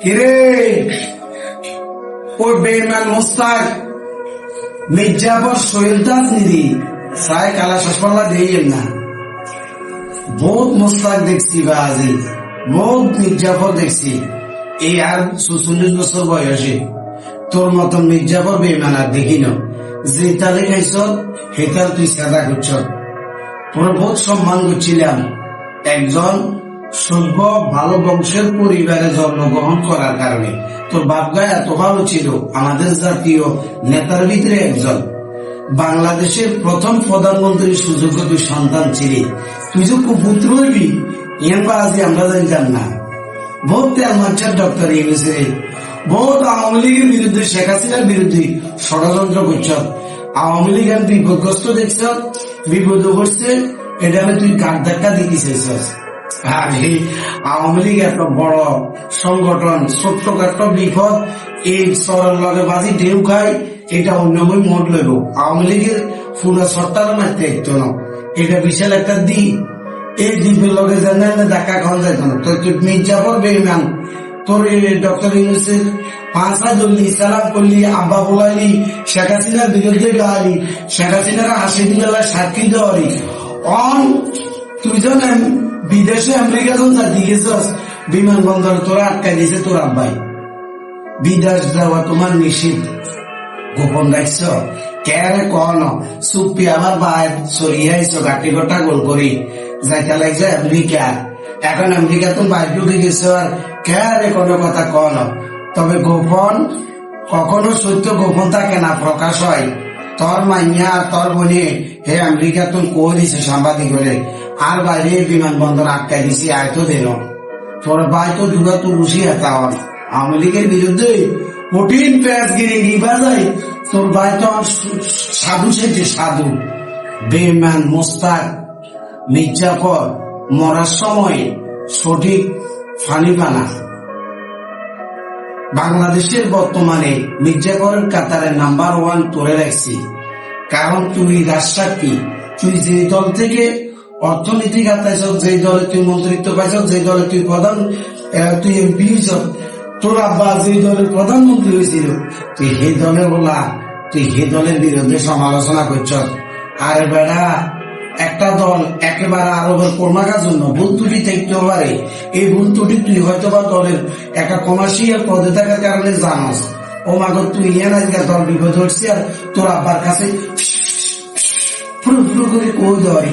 কিরে ওই বেঈমান মুস্তাক মির্জাফর শহীদ নিদি সাই কালা সসপাল্লা দিয়ে না বহুত মুস্তাক দেখছি বা আজি বহুত মির্জাফর দেখছি এই আর ৪৪ বছর বয়সে তোর মতন মির্জাফর বেঈমান আর দেখি না যে তালে খাইছ সেটাল তুই সাদা করছ তোর বহুত সম্মান করছিলাম একজন সভ্য ভালো বংশের পরিবারে জন্মগ্রহণ করার কারণে তোর বাপগায় এত ভালো ছিল আমাদের জাতীয় নেতার ভিতরে একজন বাংলাদেশের প্রথম প্রধানমন্ত্রীর সুযোগ্য তুই সন্তান ছিলি তুই যে কুপুত্র হইবি ইয়াম্বা আজি আমরা জানতাম না বহুত তেল মানছেন ডক্টর ইউনুসের বহুত আওয়ামী লীগের বিরুদ্ধে শেখ হাসিনার বিরুদ্ধে ষড়যন্ত্র করছ আওয়ামী লীগ আর বিপদগ্রস্ত দেখছ বিপদ করছে এটা তুই কাঠ ধাক্কা দিতে চাইছস আওয়ামী লীগ এত বড় সংগঠন ছোট্ট একটা বিপদ এই সরল লগে বাজি ঢেউ খায় এটা অন্যময় মোট লইব আওয়ামী লীগের পুরো সরকার মারতে একটু না এটা বিশাল একটা দ্বীপ এই দ্বীপের লগে জানা দেখা খাওয়া যাইত না তোর তুই মির্জাফর বেঈমান তোর ডক্টর ইউনুসের পাঁচা ধরলি সালাম করলি আব্বা বলাইলি শেখ হাসিনার বিরুদ্ধে গালি শেখ হাসিনার হাসি দিলা সাক্ষী দেওয়ারি অন তুই জানেন বিদেশে আমেরিকা যখন জাতি গেছস বিমানবন্দর তোরা আটকাই দিয়েছে তোর আব্বাই বিদেশ যাওয়া তোমার নিষিদ্ধ গোপন রাখছ কেরে কন চুপি আবার বাইর সরিয়ে আইছো গাটি গোটা গোল করি যাইতে লাগছে আমেরিকা এখন আমেরিকা তুমি বাইর ঢুকে গেছো আর কেরে কোনো কথা কন তবে গোপন কখনো সত্য গোপন থাকে না প্রকাশ হয় তোর মাইয়া আর তোর বোনে হে আমেরিকা তুমি কো দিছে সাংবাদিক বলে আর বাইরে বিমানবন্দর আটকাই দিছি আয়তো দিল তোর ভাই তো দুর্গা তো বসি হাতাও আওয়ামী লীগের বিরুদ্ধে কঠিন পেঁয়াজগিরি নিবা যায় তোর ভাই তো সাধু সেটি সাধু বেঈমান মোস্তাক মির্জাফর মরার সময় সঠিক ফানি বানা বাংলাদেশের বর্তমানে মির্জাফরের কাতারে নাম্বার 1 তোরে রাখছি কারণ তুই রাষ্ট্রপতি তুই যে দল থেকে অর্থনীতি খাতাইছ যে দলে তুই মন্ত্রিত্ব পাইছ যে দলে তুই প্রধান তুই এমপি হয়েছ তোর আব্বা যে দলের প্রধানমন্ত্রী হয়েছিল তুই সেই দলে বলা তুই সেই দলের বিরুদ্ধে সমালোচনা করছ আরে বেড়া একটা দল একেবারে আরবের কর্মাকার জন্য ভুল ত্রুটি থাকতেও পারে এই ভুল ত্রুটি তুই হয়তো বা দলের একটা কমার্শিয়াল পদে থাকার কারণে জানাস ও মাগর তুই ইয়ে না দল বিপদ হচ্ছে আর তোর আব্বার কাছে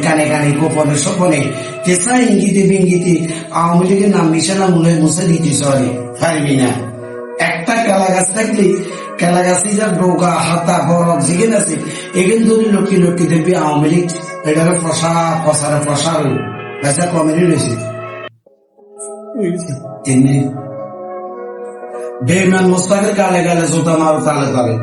কানে কানে গোপনে সপনে কেসা ইঙ্গিতে বিঙ্গিতে আওয়ামী লীগের নাম মিশানা মনে মুছে দিতে সরি পারবি না একটা কেলা গাছ থাকলে কেলা গাছে যার ডোকা হাতা বরফ যেখান আছে এখান ধরে লক্ষ্মী লক্ষ্মী দেখবি আওয়ামী লীগ এটাকে প্রসার বেচা কমেডি রয়েছে বেঈমান মোস্তাকের গালে গালে জোতা মারো তালে তালে